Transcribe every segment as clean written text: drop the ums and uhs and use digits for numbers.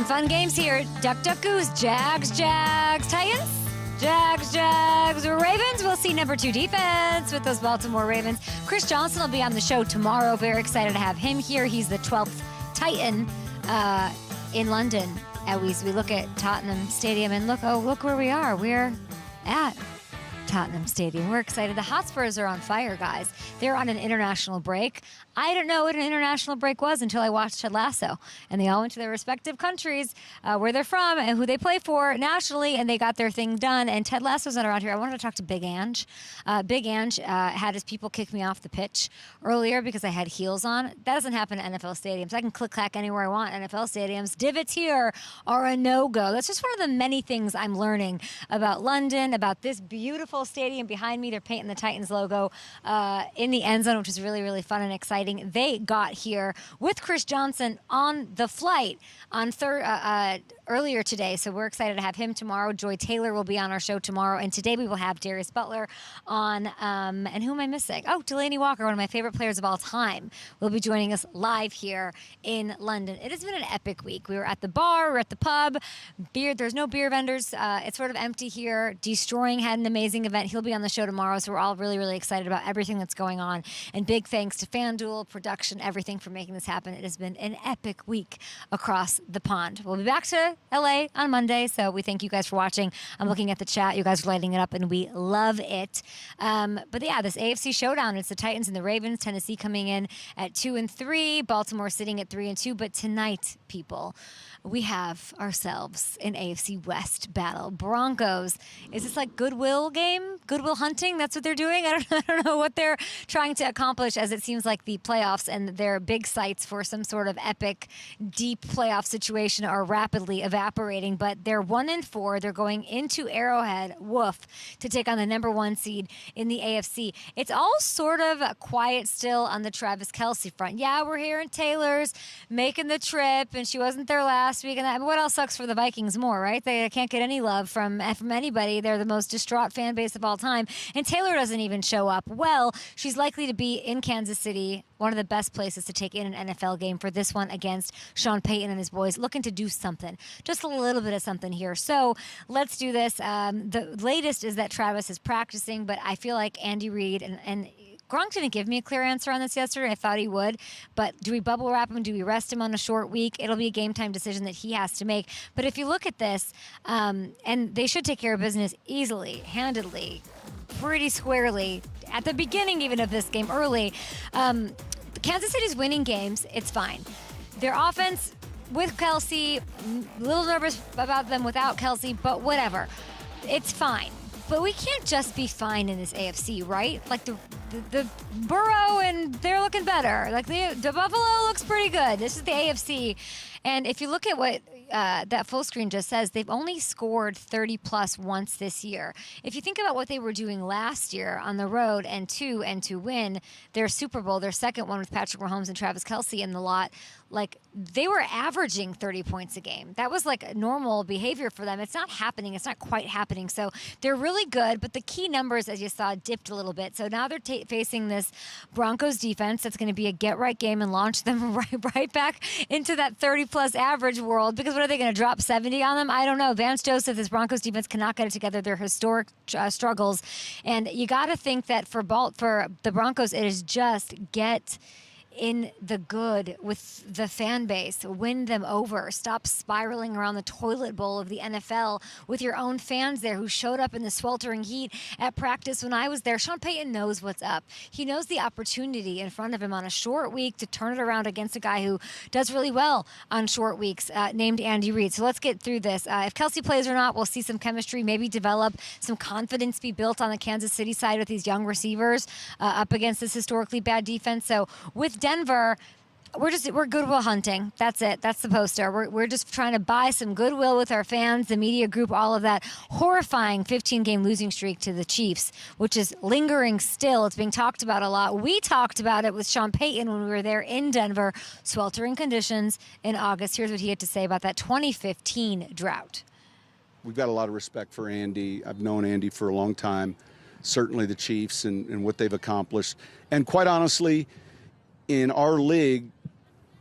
Some fun games here. Duck, duck, goose. Jags, Jags. Titans? Jags, Ravens. We'll see number 2 defense with those Baltimore Ravens. Chris Johnson will be on the show tomorrow. Very excited to have him here. He's the 12th Titan in London. As we look at Tottenham Stadium and look where we are. We're at Tottenham Stadium. We're excited. The Hotspurs are on fire, guys. They're on an international break. I didn't know what an international break was until I watched Ted Lasso. And they all went to their respective countries, where they're from and who they play for nationally, and they got their thing done. And Ted Lasso's not around here. I wanted to talk to Big Ange. Big Ange had his people kick me off the pitch earlier because I had heels on. That doesn't happen at NFL stadiums. I can click-clack anywhere I want at NFL stadiums. Divots here are a no-go. That's just one of the many things I'm learning about London, about this beautiful stadium behind me. They're painting the Titans logo in the end zone, which is really, really fun and exciting. They got here with Chris Johnson on the flight on earlier today, so we're excited to have him tomorrow. Joy Taylor will be on our show tomorrow, and today we will have Darius Butler on, and who am I missing? Oh, Delanie Walker, one of my favorite players of all time, will be joining us live here in London. It has been an epic week. We were at the bar, we were at the pub. There's no beer vendors. It's sort of empty here. Destroying had an amazing event. He'll be on the show tomorrow, so we're all really, really excited about everything that's going on, and big thanks to FanDuel, production, everything for making this happen. It has been an epic week across the pond. We'll be back to LA on Monday, so we thank you guys for watching. I'm looking at the chat. You guys are lighting it up, and we love it. But yeah, this AFC showdown, it's the Titans and the Ravens. Tennessee coming in at 2-3, Baltimore sitting at 3-2. But tonight, people, we have ourselves an AFC West battle. Broncos. Is this like Goodwill game? Goodwill hunting? That's what they're doing? I don't know what they're trying to accomplish, as it seems like the playoffs and their big sights for some sort of epic, deep playoff situation are rapidly evaporating. But they're 1-4. They're going into Arrowhead, to take on the number 1 seed in the AFC. It's all sort of quiet still on the Travis Kelce front. Yeah, we're hearing Taylor's making the trip, and she wasn't there last week. And what else sucks for the Vikings more, right? They can't get any love from anybody. They're the most distraught fan base of all time. And Taylor doesn't even show up. Well, she's likely to be in Kansas City, one of the best places to take in an NFL game for this one against Sean Payton and his boys, looking to do something, just a little bit of something here. So let's do this. The latest is that Travis is practicing, but I feel like Andy Reid and Gronk didn't give me a clear answer on this yesterday. I thought he would. But do we bubble wrap him? Do we rest him on a short week? It'll be a game time decision that he has to make. But if you look at this, and they should take care of business easily, handedly, pretty squarely, at the beginning even of this game, early. Kansas City's winning games. It's fine. Their offense with Kelce, a little nervous about them without Kelce, but whatever. It's fine. But we can't just be fine in this AFC, right? Like the Burrow, and they're looking better. Like the Buffalo looks pretty good. This is the AFC. And if you look at what that full screen just says, they've only scored 30-plus once this year. If you think about what they were doing last year on the road and to win their Super Bowl, their second one with Patrick Mahomes and Travis Kelce in the lot, like they were averaging 30 points a game. That was like normal behavior for them. It's not happening. It's not quite happening. So they're really good, but the key numbers, as you saw, dipped a little bit. So now they're facing this Broncos defense that's going to be a get-right game and launch them right back into that 30-plus average world. Because what are they going to drop 70 on them? I don't know. Vance Joseph, this Broncos defense cannot get it together. They're historic struggles. And you got to think that for the Broncos, it is just get in the good with the fan base, win them over, stop spiraling around the toilet bowl of the NFL with your own fans there who showed up in the sweltering heat at practice when I was there. Sean Payton knows what's up. He knows the opportunity in front of him on a short week to turn it around against a guy who does really well on short weeks, named Andy Reid. So let's get through this. If Kelce plays or not, we'll see some chemistry, maybe develop some confidence be built on the Kansas City side with these young receivers up against this historically bad defense. So with Denver, we're goodwill hunting. That's it. That's the poster. We're just trying to buy some goodwill with our fans, the media group, all of that. Horrifying 15-game losing streak to the Chiefs, which is lingering still. It's being talked about a lot. We talked about it with Sean Payton when we were there in Denver, sweltering conditions in August. Here's what he had to say about that 2015 drought. We've got a lot of respect for Andy. I've known Andy for a long time, certainly the Chiefs and what they've accomplished. And quite honestly, in our league,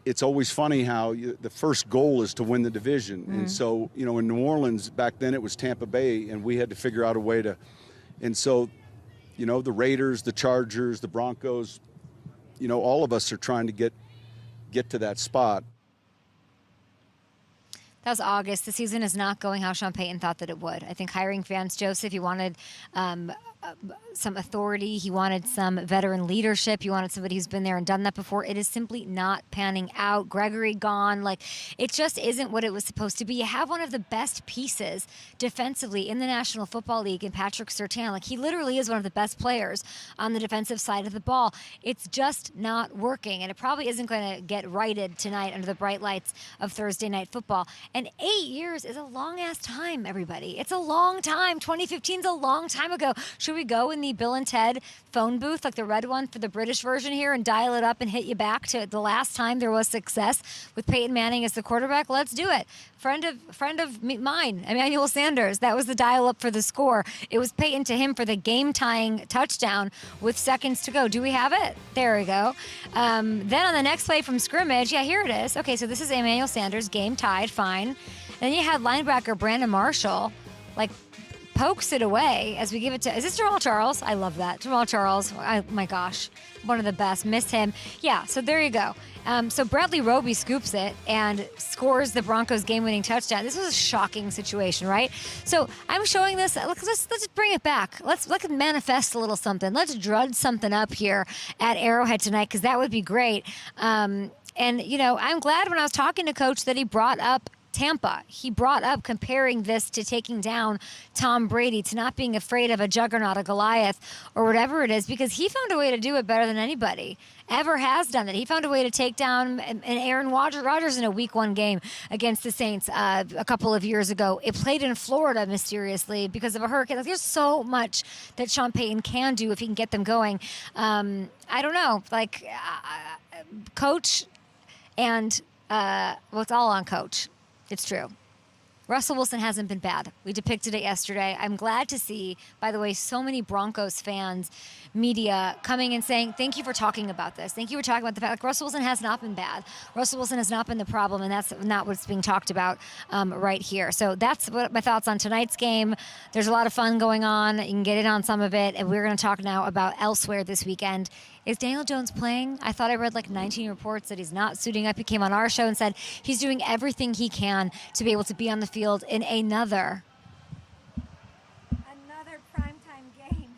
it's always funny how the first goal is to win the division. And so, in New Orleans back then it was Tampa Bay, and we had to figure out a way to, and so, the Raiders, the Chargers, the Broncos, all of us are trying to get to that spot. That was August. The season is not going how Sean Payton thought that it would. I think hiring Vance Joseph, he wanted some authority. He wanted some veteran leadership. He wanted somebody who's been there and done that before. It is simply not panning out. Gregory gone. It just isn't what it was supposed to be. You have one of the best pieces defensively in the National Football League in Patrick Surtain. He literally is one of the best players on the defensive side of the ball. It's just not working, and it probably isn't going to get righted tonight under the bright lights of Thursday Night Football. And 8 years is a long-ass time, everybody. It's a long time. 2015 is a long time ago. Should we go in the Bill and Ted phone booth, like the red one for the British version here, and dial it up and hit you back to the last time there was success with Peyton Manning as the quarterback? Let's do it. Friend of mine, Emmanuel Sanders, that was the dial-up for the score. It was Peyton to him for the game-tying touchdown with seconds to go. Do we have it? There we go. Then on the next play from scrimmage, yeah, here it is. Okay, so this is Emmanuel Sanders, game tied, fine. Then you had linebacker Brandon Marshall, pokes it away as we give it to, is this Jamal Charles? I love that. Jamal Charles, my gosh, one of the best. Miss him. Yeah, so there you go. So Bradley Roby scoops it and scores the Broncos game-winning touchdown. This was a shocking situation, right? So I'm showing this. Let's bring it back. Let's manifest a little something. Let's drudge something up here at Arrowhead tonight, because that would be great. And, I'm glad when I was talking to Coach that he brought up Tampa. He brought up comparing this to taking down Tom Brady, to not being afraid of a juggernaut, a Goliath, or whatever it is, because he found a way to do it better than anybody ever has done it. He found a way to take down an Aaron Rodgers in a Week 1 game against the Saints a couple of years ago. It played in Florida mysteriously because of a hurricane. There's so much that Sean Payton can do if he can get them going. I don't know, Coach and it's all on Coach. It's true. Russell Wilson hasn't been bad. We depicted it yesterday. I'm glad to see, by the way, so many Broncos fans, media coming and saying, thank you for talking about this. Thank you for talking about the fact Russell Wilson has not been bad. Russell Wilson has not been the problem, and that's not what's being talked about right here. So that's what my thoughts on tonight's game. There's a lot of fun going on. You can get in on some of it, and we're going to talk now about elsewhere this weekend. Is Daniel Jones playing? I thought I read 19 reports that he's not suiting up. He came on our show and said he's doing everything he can to be able to be on the field in another primetime game.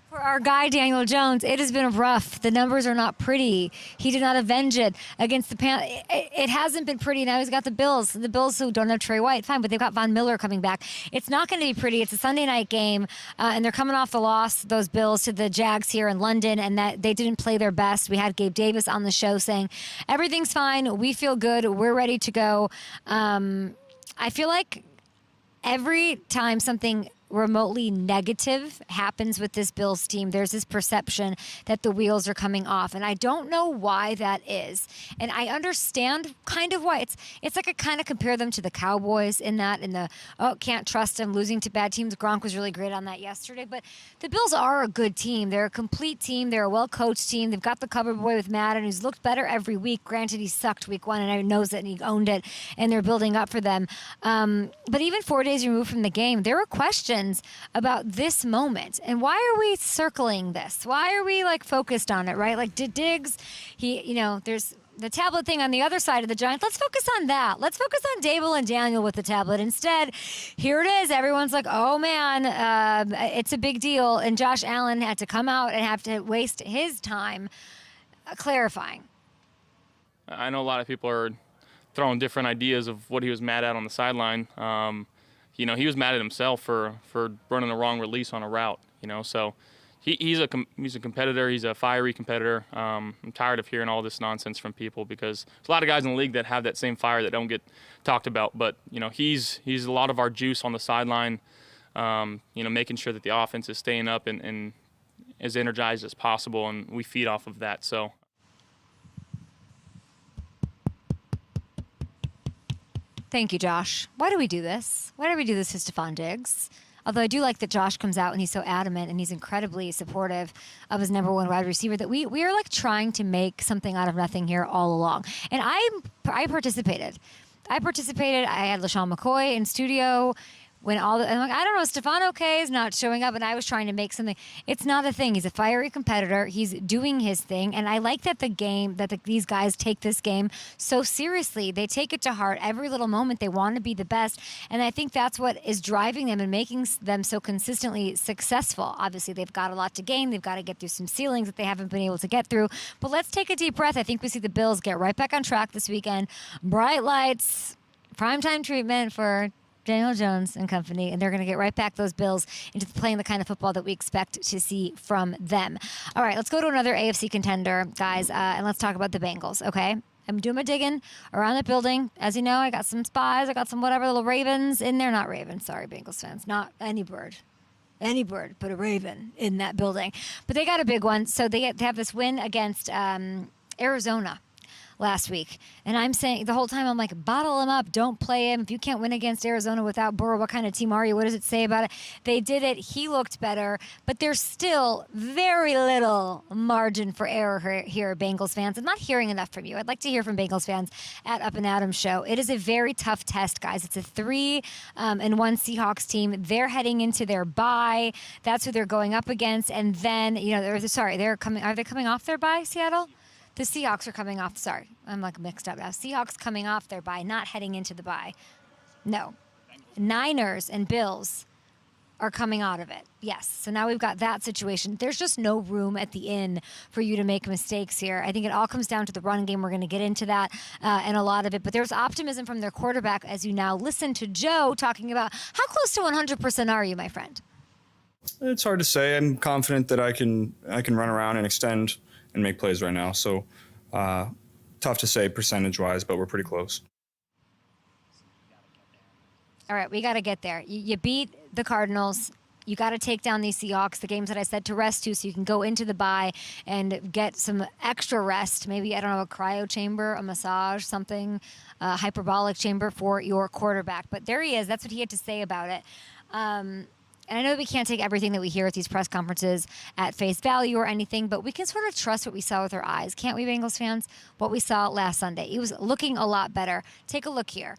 For our guy, Daniel Jones, it has been rough. The numbers are not pretty. He did not avenge it against the Panthers. It hasn't been pretty. Now he's got the Bills. The Bills who don't have Trey White, fine, but they've got Von Miller coming back. It's not going to be pretty. It's a Sunday night game, and they're coming off the loss, those Bills, to the Jags here in London, and that they didn't play their best. We had Gabe Davis on the show saying, everything's fine. We feel good. We're ready to go. I feel like every time something remotely negative happens with this Bills team, there's this perception that the wheels are coming off, and I don't know why that is. And I understand kind of why. It's like I kind of compare them to the Cowboys in the can't trust them, losing to bad teams. Gronk was really great on that yesterday, but the Bills are a good team. They're a complete team. They're a well-coached team. They've got the cover boy with Madden, who's looked better every week. Granted, he sucked Week 1, and I knows it, and he owned it, and they're building up for them. But even 4 days removed from the game, there were questions about this moment, and why are we circling this? Why are we focused on it, right? Did Diggs, there's the tablet thing on the other side of the Giants. Let's focus on that. Let's focus on Dable and Daniel with the tablet. Instead, here it is. Everyone's like, oh man, it's a big deal. And Josh Allen had to come out and have to waste his time clarifying. I know a lot of people are throwing different ideas of what he was mad at on the sideline. He was mad at himself for running the wrong release on a route. So he's a competitor. He's a fiery competitor. I'm tired of hearing all this nonsense from people, because there's a lot of guys in the league that have that same fire that don't get talked about. But he's a lot of our juice on the sideline. Making sure that the offense is staying up and as energized as possible, and we feed off of that. So. Thank you, Josh. Why do we do this? Why do we do this to Stephon Diggs? Although I do like that Josh comes out and he's so adamant and he's incredibly supportive of his number one wide receiver, that we are like trying to make something out of nothing here all along. And I participated. I had LaShawn McCoy in studio. When I'm like, I don't know, Stephon K is not showing up, and I was trying to make something. It's not a thing. He's a fiery competitor. He's doing his thing, and I like that these guys take this game so seriously. They take it to heart every little moment. They want to be the best, and I think that's what is driving them and making them so consistently successful. Obviously, they've got a lot to gain. They've got to get through some ceilings that they haven't been able to get through. But let's take a deep breath. I think we see the Bills get right back on track this weekend. Bright lights, primetime treatment for Daniel Jones and company, and they're going to get right back those Bills into playing the kind of football that we expect to see from them. All right, let's go to another AFC contender, guys, and let's talk about the Bengals, okay? I'm doing my digging around the building. As you know, I got some spies. I got some whatever little ravens in there. Not ravens, sorry, Bengals fans. Not any bird. Any bird, but a raven in that building. But they got a big one. So they have this win against Arizona last week. And I'm saying the whole time, I'm like, bottle him up. Don't play him. If you can't win against Arizona without Burrow, what kind of team are you? What does it say about it? They did it. He looked better. But there's still very little margin for error here, Bengals fans. I'm not hearing enough from you. I'd like to hear from Bengals fans at Up and Adams Show. It is a very tough test, guys. It's a 3-1 Seahawks team. They're heading into their bye. That's who they're going up against. And then, are they coming off their bye, Seattle? The Seahawks are coming off. Sorry, I'm like mixed up now. Seahawks coming off their bye, not heading into the bye. No. Niners and Bills are coming out of it. Yes. So now we've got that situation. There's just no room at the end for you to make mistakes here. I think it all comes down to the run game. We're going to get into that and a lot of it. But there's optimism from their quarterback as you now listen to Joe talking about how close to 100% are you, my friend? It's hard to say. I'm confident that I can run around and extend and make plays right now. So tough to say percentage-wise, but we're pretty close. All right, we got to get there. You beat the Cardinals. You got to take down these Seahawks, the games that I said to rest to, so you can go into the bye and get some extra rest. Maybe, I don't know, a cryo chamber, a massage, something, a hyperbolic chamber for your quarterback. But there he is. That's what he had to say about it. And I know we can't take everything that we hear at these press conferences at face value or anything, but we can sort of trust what we saw with our eyes. Can't we, Bengals fans? What we saw last Sunday. He was looking a lot better. Take a look here.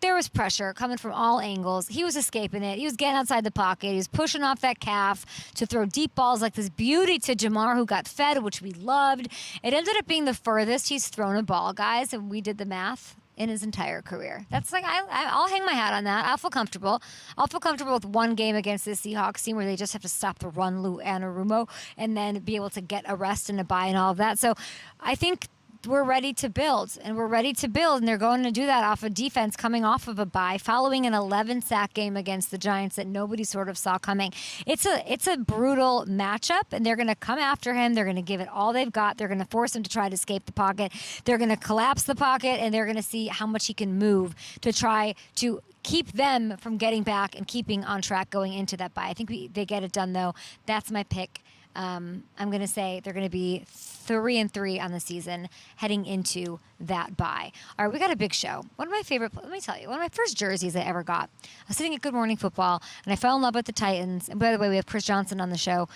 There was pressure coming from all angles. He was escaping it. He was getting outside the pocket. He was pushing off that calf to throw deep balls like this beauty to Jamar, who got fed, which we loved. It ended up being the furthest he's thrown a ball, guys, and we did the math, in his entire career. That's like, I'll hang my hat on that. I'll feel comfortable. I'll feel comfortable with one game against the Seahawks team where they just have to stop the run, Lou Anarumo, and then be able to get a rest and a bye and all of that. So I think we're ready to build, and they're going to do that off a defense coming off of a bye, following an 11-sack game against the Giants that nobody sort of saw coming. It's a brutal matchup, and they're going to come after him. They're going to give it all they've got. They're going to force him to try to escape the pocket. They're going to collapse the pocket, and they're going to see how much he can move to try to keep them from getting back and keeping on track going into that bye. I think they get it done, though. That's my pick. I'm going to say they're going to be 3-3 on the season heading into that bye. All right, we got a big show. Let me tell you, one of my first jerseys I ever got. I was sitting at Good Morning Football, and I fell in love with the Titans. And by the way, we have Chris Johnson on the show.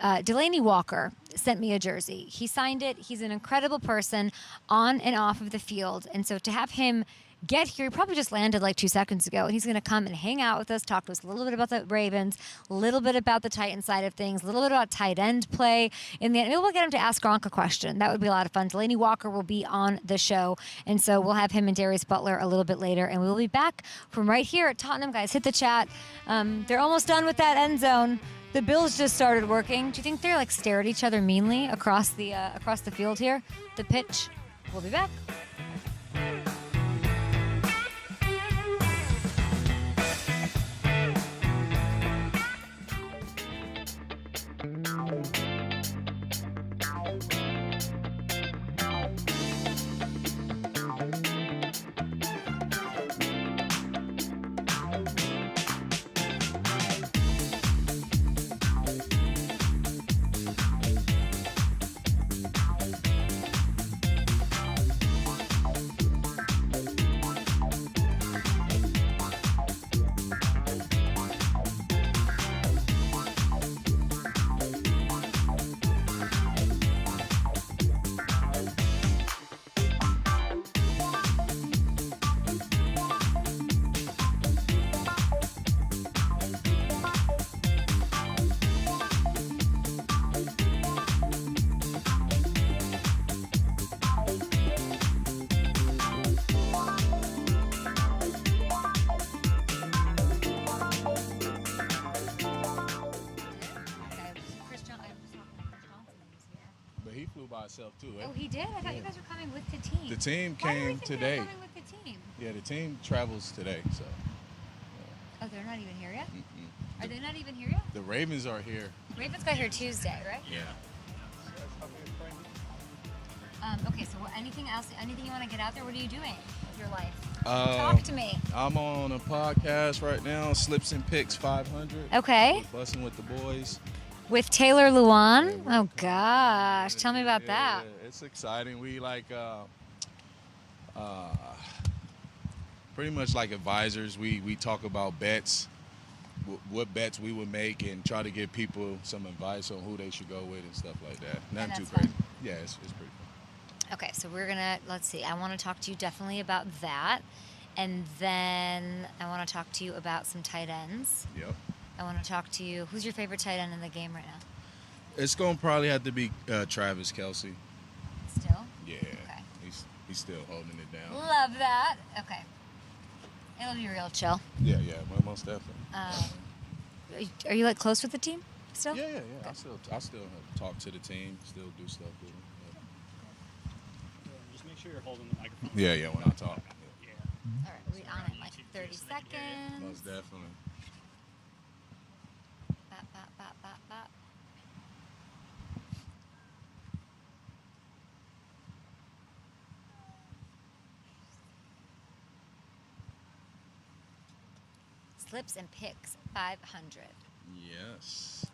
Delanie Walker sent me a jersey. He signed it. He's an incredible person on and off of the field. And so to have him get here, he probably just landed like 2 seconds ago, and he's going to come and hang out with us, talk to us a little bit about the Ravens, a little bit about the Titan side of things, a little bit about tight end play. Maybe we'll get him to ask Gronk a question. That would be a lot of fun. Delanie Walker will be on the show, and so we'll have him and Darius Butler a little bit later, and we'll be back from right here at Tottenham. Guys, hit the chat. They're almost done with that end zone. The Bills just started working. Do you think they're like stare at each other meanly across the field here? The pitch. We'll be back. myself too. Oh, he did? I thought you guys were coming with the team. The team Why do we came think they're today. coming with the team? Yeah, the team travels today. So. Oh, they're not even here yet? Mm-mm. Are they not even here yet? The Ravens are here. Ravens got here Tuesday, right? Yeah. Okay, so anything else? Anything you want to get out there? What are you doing with your life? Um, Talk to me. I'm on a podcast right now, Slips and Picks 500. Okay. Busting with the boys. With Taylor Luan? Oh, gosh. Tell me about that. Yeah, it's exciting. We pretty much like advisors. We talk about bets, what bets we would make, and try to give people some advice on who they should go with and stuff like that. Nothing too that's crazy. fun. Yeah, it's pretty fun. Okay, so we're going to, let's see. I want to talk to you definitely about that. And then I want to talk to you about some tight ends. Yep. I want to talk to you. Who's your favorite tight end in the game right now? It's going to probably have to be Travis Kelce. Still? Yeah. Okay. He's still holding it down. Love that. Okay. It'll be real chill. Yeah, most definitely. Are you like close with the team still? Yeah. Okay. I still talk to the team, still do stuff with them. Just make sure you're holding the microphone. Yeah, when I talk. Yeah. All right, we on it like 30 seconds. Most definitely. Bop, bop, bop, bop, bop. Slips and Picks 500. Yes.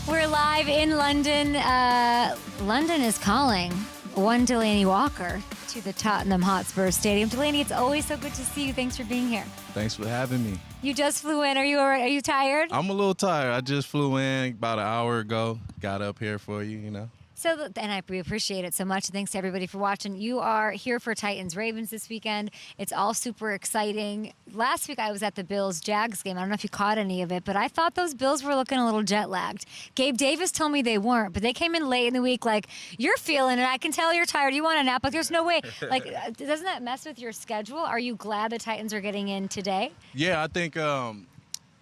We're live in London. London is calling one Delanie Walker to the Tottenham Hotspur Stadium. Delanie, it's always so good to see you. Thanks for being here. Thanks for having me. You just flew in. Are you all right? Are you tired? I'm a little tired. I just flew in about an hour ago. Got up here for you, We appreciate it so much. Thanks to everybody for watching. You are here for Titans Ravens this weekend. It's all super exciting. Last week I was at the Bills Jags game. I don't know if you caught any of it, but I thought those Bills were looking a little jet lagged. Gabe Davis told me they weren't, but they came in late in the week like, you're feeling it. I can tell you're tired. You want a nap. Like, there's no way. Like, doesn't that mess with your schedule? Are you glad the Titans are getting in today? Yeah, I think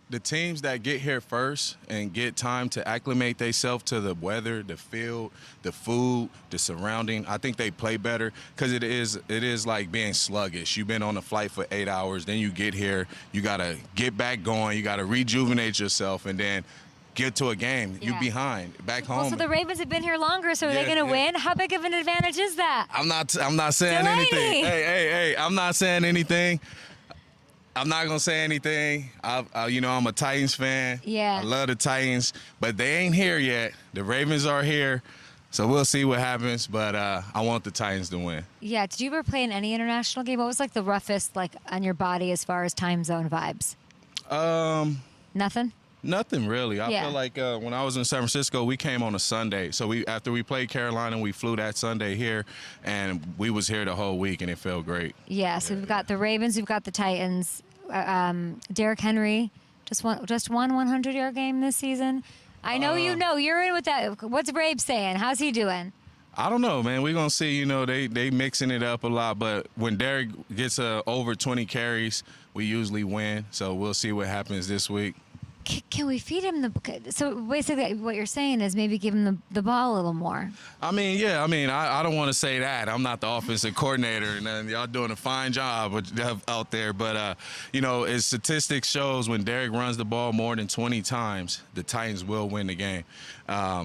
the teams that get here first and get time to acclimate themselves to the weather, the field, the food, the surrounding, I think they play better because it is like being sluggish. You've been on a flight for 8 hours, then you get here, you got to get back going, you got to rejuvenate yourself, and then get to a game. Yeah. You're behind, back home. Well, so the Ravens have been here longer, so are they going to win? How big of an advantage is that? I'm not saying Delanie. anything. Hey, I'm not saying anything. I'm not gonna say anything. I'm a Titans fan. Yeah. I love the Titans, but they ain't here yet. The Ravens are here, so we'll see what happens. But I want the Titans to win. Yeah. Did you ever play in any international game? What was like the roughest like on your body as far as time zone vibes? Nothing. Nothing really. I Yeah. feel like when I was in San Francisco, we came on a Sunday. So after we played Carolina, we flew that Sunday here, and we was here the whole week, and it felt great. Yeah. So we've got the Ravens, we've got the Titans. Derrick Henry just won 100-yard game this season. I know you're in with that. What's Brabe saying? How's he doing? I don't know, man. We're going to see. They mixing it up a lot. But when Derrick gets over 20 carries, we usually win. So we'll see what happens this week. Can we feed him so basically what you're saying is maybe give him the ball a little more. I don't want to say that. I'm not the offensive coordinator, and y'all doing a fine job out there. But, as statistics shows, when Derrick runs the ball more than 20 times, the Titans will win the game.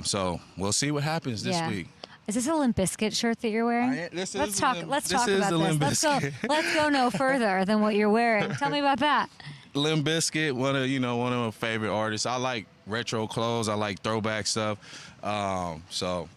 So we'll see what happens this week. Is this a Limp Bizkit shirt that you're wearing? Let's talk about this. Let's go no further than what you're wearing. Tell me about that. Limp Bizkit, one of my favorite artists. I like retro clothes. I like throwback stuff. I thought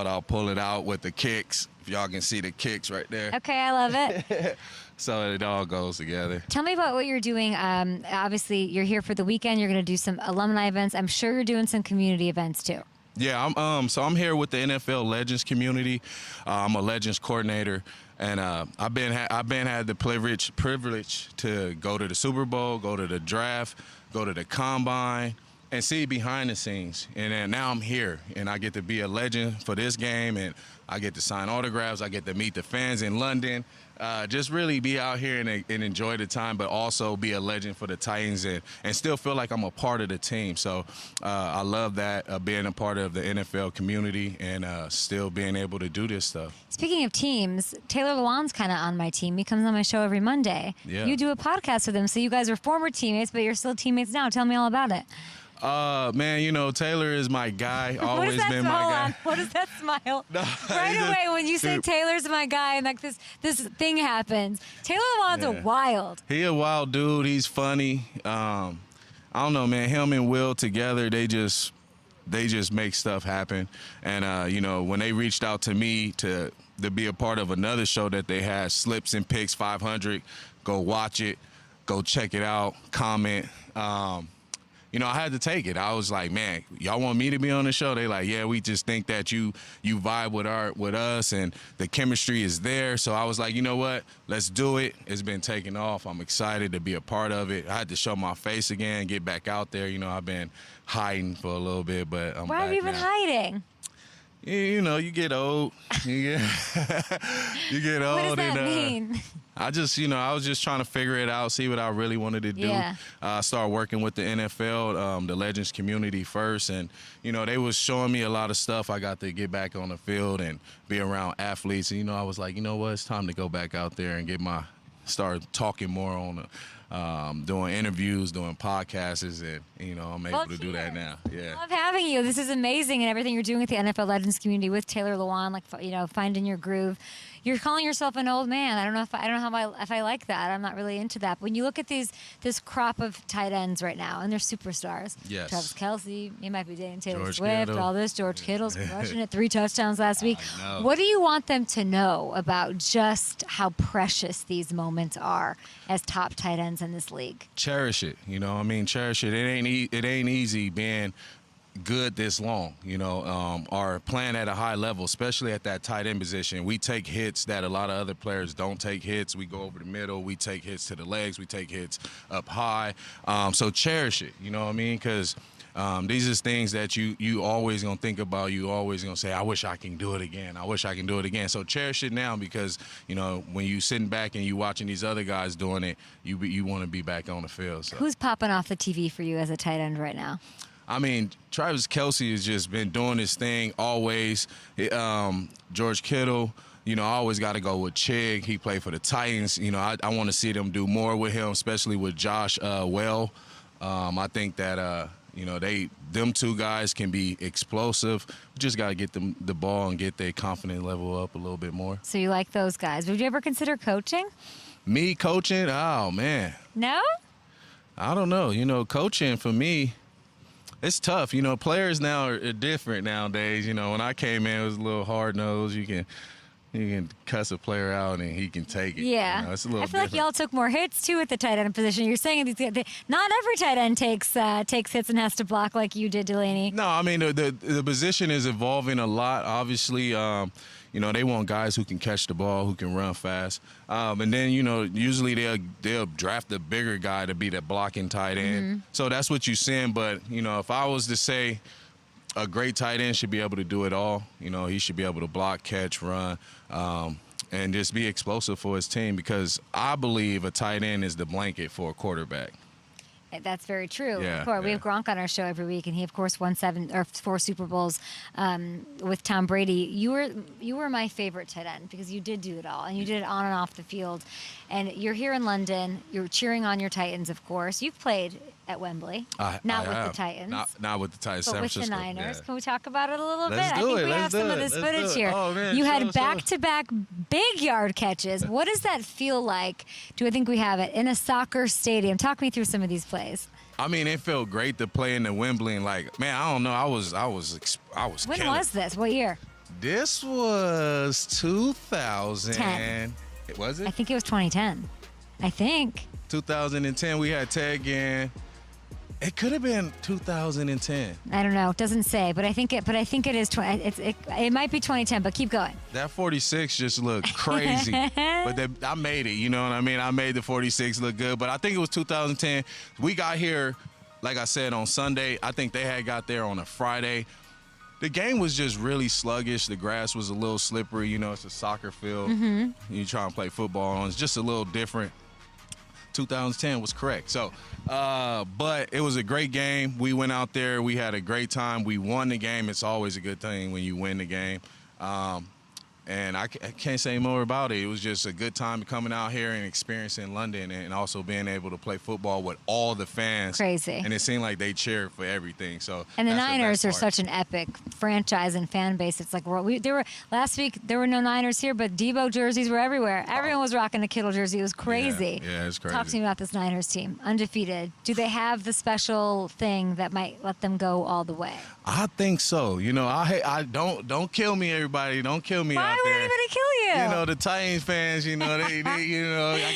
I'll pull it out with the kicks. If y'all can see the kicks right there. Okay, I love it. So it all goes together. Tell me about what you're doing. Obviously, you're here for the weekend. You're going to do some alumni events. I'm sure you're doing some community events too. Yeah, I'm here with the NFL Legends community. I'm a Legends coordinator, and I've been had the privilege to go to the Super Bowl, go to the draft, go to the combine, and see behind the scenes. And then now I'm here, and I get to be a legend for this game, and I get to sign autographs. I get to meet the fans in London. Just really be out here and enjoy the time, but also be a legend for the Titans and still feel like I'm a part of the team. So I love that, being a part of the NFL community and still being able to do this stuff. Speaking of teams, Taylor Lewan's kind of on my team. He comes on my show every Monday. Yeah. You do a podcast with him, so you guys are former teammates, but you're still teammates now. Tell me all about it. Man, you know, Taylor is my guy. Always been my guy. What is that smile? No, right away when you say dude. Taylor's my guy and like this thing happens. Taylor Lewan's a wild. He a wild dude. He's funny. I don't know, man. Him and Will together, they just make stuff happen. And you know, when they reached out to me to be a part of another show that they had, Slips and Picks 500, go watch it, go check it out, comment. You know, I had to take it. I was like, man, y'all want me to be on the show? They like, yeah, we just think that you vibe with us and the chemistry is there. So I was like, you know what? Let's do it. It's been taking off. I'm excited to be a part of it. I had to show my face again, get back out there. You know, I've been hiding for a little bit, but I'm Why back have you been now. hiding? You know, you get old. You get old. What does that and, mean? I was just trying to figure it out, see what I really wanted to do. Yeah. Start working with the NFL, the Legends community first. And, you know, they was showing me a lot of stuff. I got to get back on the field and be around athletes. And, you know, I was like, you know what, it's time to go back out there and start talking more on doing interviews, doing podcasts, and, you know, I'm able to do that now. Yeah. Love having you. This is amazing, and everything you're doing with the NFL Legends community with Taylor Lewan, like, you know, finding your groove. You're calling yourself an old man. I don't know if I like that. I'm not really into that. But when you look at this crop of tight ends right now, and they're superstars. Yes. Travis Kelce, he might be dating Taylor George Swift, Kittle. all this. George Kittle's crushing it, 3 touchdowns last week. I know. What do you want them to know about just how precious these moments are as top tight ends in this league? Cherish it. You know, I mean, cherish it. It ain't easy being good this long, you know, or playing at a high level, especially at that tight end position. We take hits that a lot of other players don't take hits. We go over the middle. We take hits to the legs. We take hits up high. So cherish it, you know what I mean? Because these are things that you always going to think about. You always going to say, I wish I can do it again. I wish I can do it again. So cherish it now because, you know, when you sitting back and you watching these other guys doing it, you want to be back on the field. So. Who's popping off the TV for you as a tight end right now? I mean, Travis Kelce has just been doing his thing always. George Kittle, you know, I always got to go with Chig. He played for the Titans. You know, I want to see them do more with him, especially with Josh Well. I think that, you know, them two guys can be explosive. We just got to get them the ball and get their confidence level up a little bit more. So you like those guys. Would you ever consider coaching? Me coaching? Oh, man. No? I don't know. You know, coaching for me, it's tough. You know, players now are different nowadays. You know, when I came in, it was a little hard-nosed. You can cuss a player out and he can take it. Yeah. You know, it's a little I feel like different. y'all took more hits, too, at the tight end position. You're saying not every tight end takes hits and has to block like you did, Delanie. No, I mean, the position is evolving a lot, obviously. You know, they want guys who can catch the ball, who can run fast. And then, you know, usually they'll draft a bigger guy to be the blocking tight end. Mm-hmm. So that's what you're seeing. But, you know, if I was to say a great tight end should be able to do it all, you know, he should be able to block, catch, run, and just be explosive for his team because I believe a tight end is the blanket for a quarterback. That's very true. Yeah, Of course, we yeah. have Gronk on our show every week, and he, of course, won 4 Super Bowls with Tom Brady. You were my favorite tight end because you did do it all, and you did it on and off the field. And you're here in London. You're cheering on your Titans, of course. You've played at Wembley, not with the Titans. Not with the Titans. But San with the Francisco, Niners. yeah. Can we talk about it a little Let's bit? do I think it. we Let's have do some it. of this Let's footage do it. here. Oh, man, you show had us. back-to-back big yard catches. What does that feel like? Do I think we have it in a soccer stadium? Talk me through some of these plays. I mean, it felt great to play in the Wembley. And like, man, I don't know. I was When killing. was this? What year? This was 2000. 10. Was I it? think it was 2010. I think. 2010. We had Ted Ginn. It could have been 2010. I don't know. It doesn't say, but I think it is 20. It might be 2010, but keep going. That 46 just looked crazy. But I made it, you know what I mean? I made the 46 look good. But I think it was 2010. We got here like I said, on Sunday, I think they had got there on a Friday. The game was just really sluggish. The grass was a little slippery. You know, it's a soccer field. You try and play football on. It's just a little different. 2010 was correct. So, but it was a great game. We went out there. We had a great time. We won the game. It's always a good thing when you win the game. And I can't say more about it. It was just a good time coming out here and experiencing London and also being able to play football with all the fans. Crazy. And it seemed like they cheered for everything. So and the that's Niners best are part. such an epic franchise and fan base. It's like last week there were no Niners here, but Debo jerseys were everywhere. Everyone was rocking the Kittle jersey. It was crazy. Yeah, it's crazy. Talk to me about this Niners team, undefeated. Do they have the special thing that might let them go all the way? I think so. You know, I don't kill me, everybody. Don't kill me Why out would there. anybody kill you? You know, the Titans fans, you know, they you know, I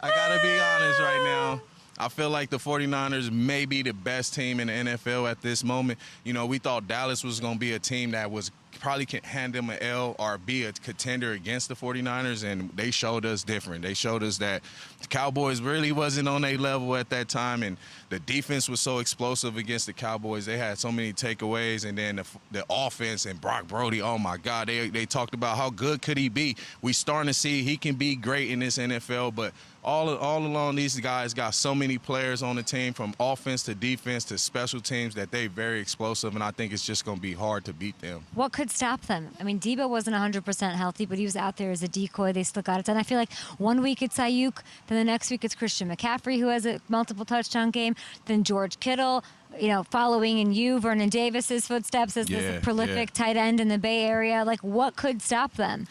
gotta be honest right now. I feel like the 49ers may be the best team in the NFL at this moment. You know, we thought Dallas was going to be a team that was probably can hand them an L or be a contender against the 49ers, and they showed us different. They showed us that the Cowboys really wasn't on their level at that time, and the defense was so explosive against the Cowboys. They had so many takeaways, and then the offense and Brock Brody, oh, my God, they talked about how good could he be. We starting to see he can be great in this NFL, but all along, these guys got so many players on the team, from offense to defense to special teams, that they're very explosive, and I think it's just going to be hard to beat them. What could stop them? I mean, Debo wasn't 100% healthy, but he was out there as a decoy. They still got it done. I feel like one week it's Ayuk, then the next week it's Christian McCaffrey, who has a multiple touchdown game, then George Kittle, you know, following in Vernon Davis's footsteps as this prolific tight end in the Bay Area. Like, what could stop them?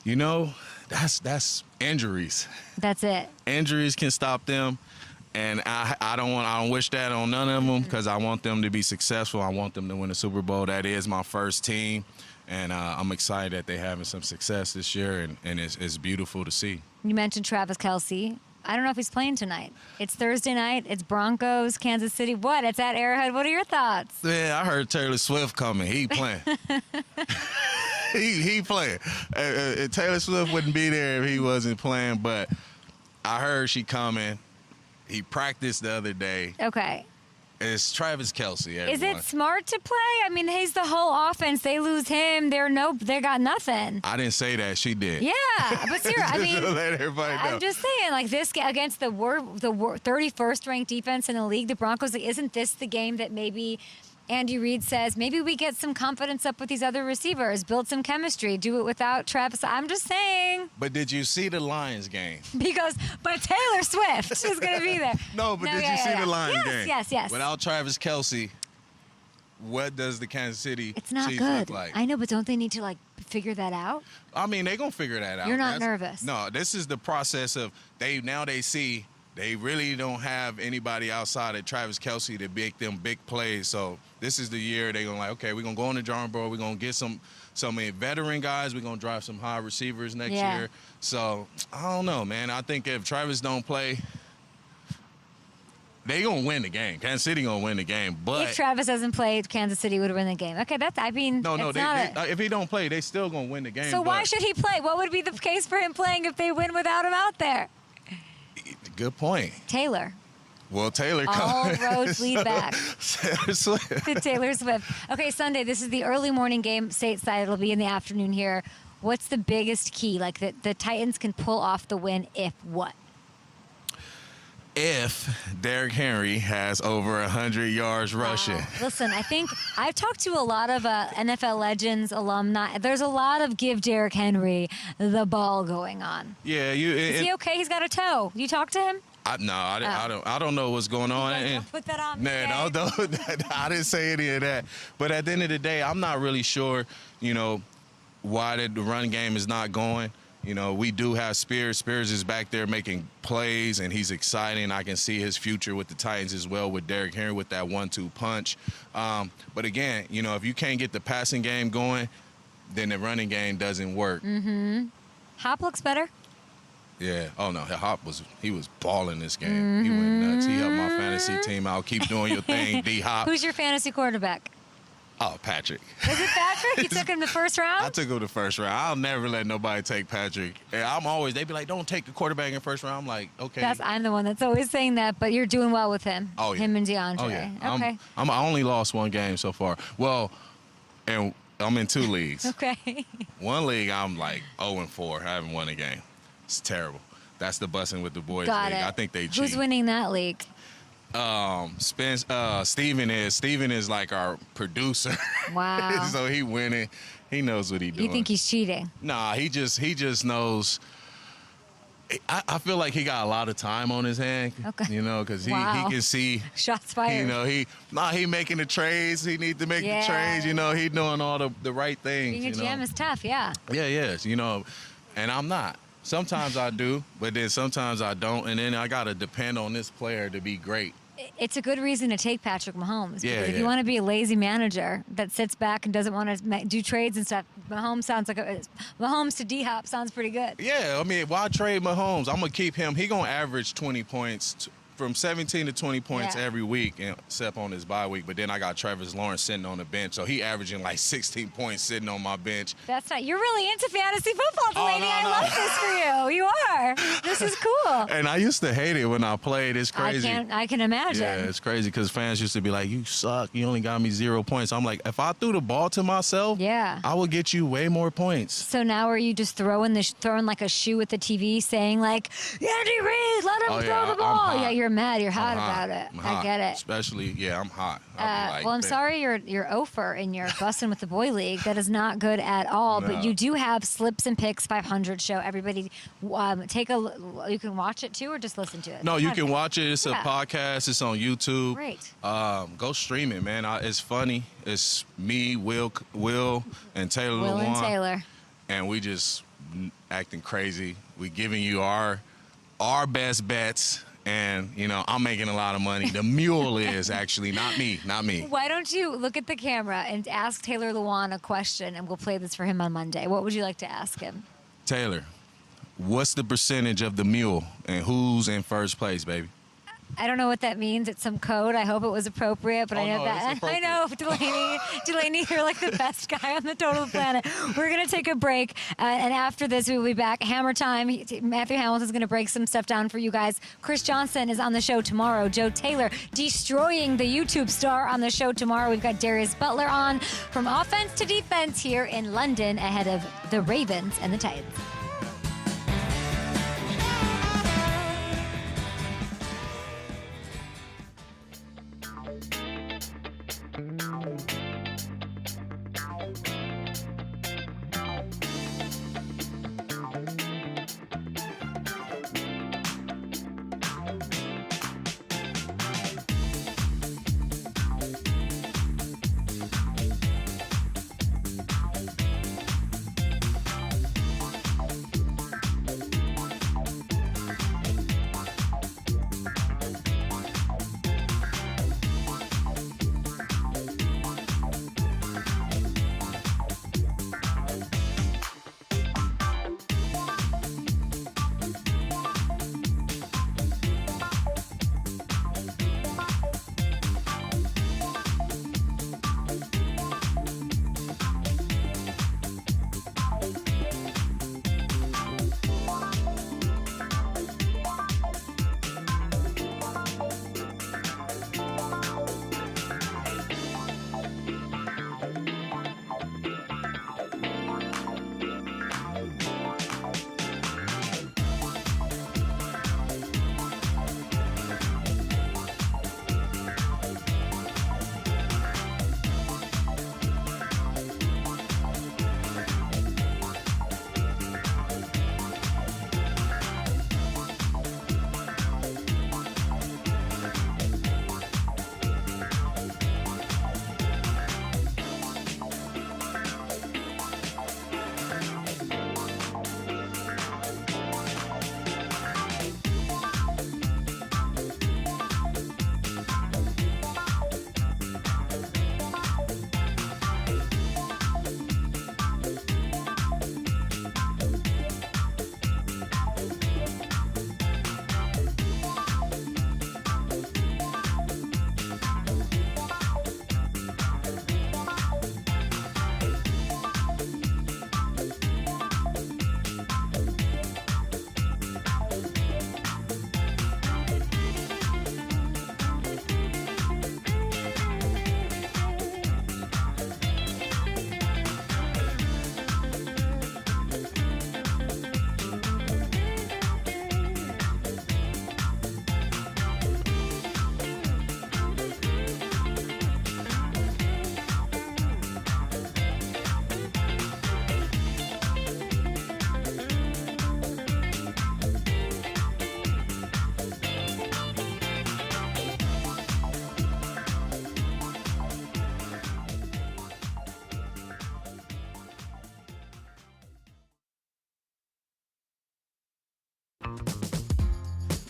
You know, that's injuries. That's it. Injuries can stop them, and I don't wish that on none of them, because I want them to be successful. I want them to win the Super Bowl. That is my first team, and I'm excited that they're having some success this year, and it's beautiful to see. You mentioned Travis Kelce. I don't know if he's playing tonight. It's Thursday night. It's Broncos, Kansas City. What? It's at Arrowhead. What are your thoughts? Yeah, I heard Taylor Swift coming. He playing. he playing. Taylor Swift wouldn't be there if he wasn't playing, but I heard she coming. He practiced the other day. Okay. It's Travis Kelce. Everyone. Is it smart to play? I mean, he's the whole offense. They lose him. They got nothing. I didn't say that. She did. Yeah, but seriously, I mean, let everybody know. I'm just saying, like, this against the 31st ranked defense in the league, the Broncos. Like, isn't this the game that maybe Andy Reid says, maybe we get some confidence up with these other receivers, build some chemistry, do it without Travis? I'm just saying. But did you see the Lions game? But Taylor Swift is going to be there. No, but did you see the Lions game? Yes. Without Travis Kelce, what does the Kansas City It's not Chiefs good. look like? I know, but don't they need to, like, figure that out? I mean, they're going to figure that out. You're not nervous? No, this is the process of they see they really don't have anybody outside of Travis Kelce to make them big plays. So this is the year they're going to like, okay, we're going to go on the drawing board. We're going to get some veteran guys. We're going to drive some high receivers next year. So I don't know, man. I think if Travis don't play, they going to win the game. Kansas City going to win the game. But if Travis hasn't played, Kansas City would win the game. Okay, if he don't play, they still going to win the game. So why should he play? What would be the case for him playing if they win without him out there? Good point. Taylor. Well, Taylor All comes. roads lead back Taylor Swift. to Taylor Swift. Okay, Sunday, this is the early morning game stateside. It'll be in the afternoon here. What's the biggest key? Like, the Titans can pull off the win if what? If Derrick Henry has over 100 yards rushing. Listen, I think I've talked to a lot of NFL legends, alumni. There's a lot of give Derrick Henry the ball going on. Yeah, Is he okay? He's got a toe. You talk to him? I don't know what's going on. Don't put that on me. No, I didn't say any of that. But at the end of the day, I'm not really sure, why the run game is not going. We do have Spears. Spears is back there making plays, and he's exciting. I can see his future with the Titans as well with Derrick Henry with that 1-2 punch. But again, if you can't get the passing game going, then the running game doesn't work. Mm-hmm. Hop looks better. Yeah. Oh, no. Hop was balling this game. He went nuts. He helped my fantasy team out. Keep doing your thing, D-Hop. Who's your fantasy quarterback? Oh, Patrick. Is it Patrick? You took him the first round? I took him the first round. I'll never let nobody take Patrick. And they be like, don't take the quarterback in the first round. I'm like, okay. I'm the one that's always saying that, but you're doing well with him. Oh, yeah. Him and DeAndre. Oh, yeah. Okay. I only lost one game so far. Well, and I'm in 2 leagues. Okay. One league, I'm like 0-4. I haven't won a game. It's terrible. That's the Bussin' with the Boys Got league. it. I think they cheat. Who's winning that league? Steven is like our producer. Wow. So he winning. He knows what he doing. You think he's cheating? Nah, he just knows. I feel like he got a lot of time on his hand. Okay. You know, because he Wow. can see. Shots fired. You know, he making the trades. He need to make Yeah. the trades. You know, he doing all the right things. Being a GM is tough, yeah. Yeah, yes. You know, and I'm not. Sometimes I do, but then sometimes I don't, and then I gotta depend on this player to be great. It's a good reason to take Patrick Mahomes. Yeah, Because if you yeah. want to be a lazy manager that sits back and doesn't want to do trades and stuff, Mahomes sounds like Mahomes to D-Hop sounds pretty good. Yeah, I mean, why trade Mahomes? I'm gonna keep him. He gonna average 20 points. From 17 to 20 points Yeah. every week, except on his bye week. But then I got Travis Lawrence sitting on the bench, so he averaging like 16 points sitting on my bench. That's not. You're really into fantasy football, Delanie. no, I no. love this for you. You are. This is cool. And I used to hate it when I played. It's crazy. I can imagine. Yeah, it's crazy because fans used to be like, "You suck. You only got me 0 points." I'm like, if I threw the ball to myself, Yeah. I would get you way more points. So now are you just throwing like a shoe at the TV, saying like, Andy Reid, let him Oh, throw yeah, the I'm ball? hot. Yeah, you're mad. You're hot I'm hot. about it. I'm I hot. get it. Especially, yeah, I'm hot. I'll be like, Well, I'm "Man." sorry you're over in your Bussin' with the Boy League. That is not good at all. No. But you do have Slips and Picks 500 show. Everybody, you can watch it too, or just listen to it. No, you can watch it. It's a Yeah. podcast. It's on YouTube. Great. Go stream it, man. It's funny. It's me, Will, and Taylor Will and Lewan, Taylor. and we just acting crazy. We giving you our best bets, and you know I'm making a lot of money. The mule is actually not me. Why don't you look at the camera and ask Taylor Lewan a question, and we'll play this for him on Monday. What would you like to ask him? Taylor, what's the percentage of the mule, and who's in first place, baby? I don't know what that means. It's some code. I hope it was appropriate, but I know no, that. it's I know, Delanie, you're like the best guy on the total planet. We're going to take a break, and after this, we'll be back. Hammer time. Matthew Hamilton's going to break some stuff down for you guys. Chris Johnson is on the show tomorrow. Joe Taylor destroying the YouTube star on the show tomorrow. We've got Darius Butler on from offense to defense here in London ahead of the Ravens and the Titans.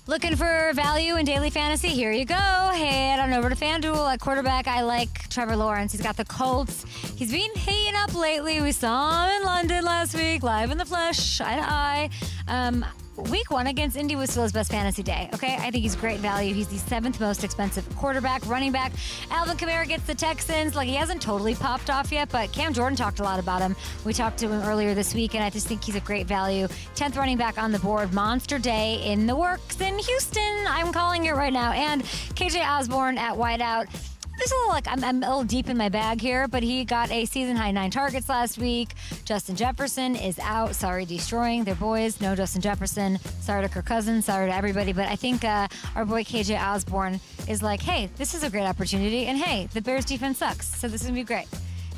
Looking for value in daily fantasy? Here you go. Head on over to FanDuel. At quarterback, I like Trevor Lawrence. He's got the Colts. He's been heating up lately. We saw him in London last week, live in the flesh, eye to eye. Week 1 against Indy was still his best fantasy day, okay? I think he's great value. He's the 7th most expensive quarterback, running back. Alvin Kamara gets the Texans. Like, he hasn't totally popped off yet, but Cam Jordan talked a lot about him. We talked to him earlier this week, and I just think he's a great value. 10th running back on the board. Monster day in the works in Houston. I'm calling it right now. And KJ Osborne at wideout. There's a little, I'm a little deep in my bag here, but he got a season-high 9 targets last week. Justin Jefferson is out. Sorry, destroying their boys. No Justin Jefferson. Sorry to Kirk Cousins. Sorry to everybody. But I think our boy KJ Osborne is like, hey, this is a great opportunity. And hey, the Bears defense sucks, so this is going to be great.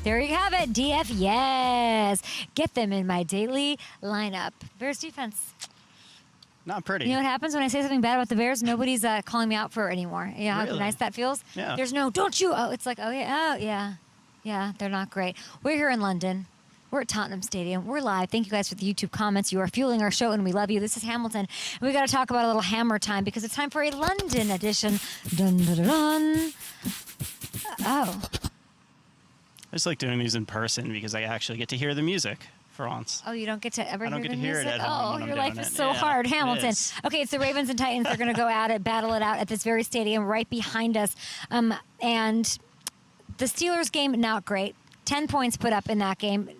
There you have it. DF, yes. Get them in my daily lineup. Bears defense. Not pretty. You know what happens when I say something bad about the Bears? Nobody's calling me out for it anymore. You know how Really? nice that feels? Yeah. There's no, don't you? Oh, it's like, oh, yeah. Yeah, they're not great. We're here in London. We're at Tottenham Stadium. We're live. Thank you guys for the YouTube comments. You are fueling our show, and we love you. This is Hamilton. And we got to talk about a little hammer time because it's time for a London edition. Dun, dun, dun, dun. Oh. I just like doing these in person because I actually get to hear the music for once. Oh, you don't get to ever I don't hear get the to hear it music? at home Oh, when I'm your life doing is it. so Yeah, hard, it Hamilton. is. Okay, it's the Ravens and Titans. They're going to go at it, battle it out at this very stadium right behind us. And the Steelers game, not great. 10 points put up in that game.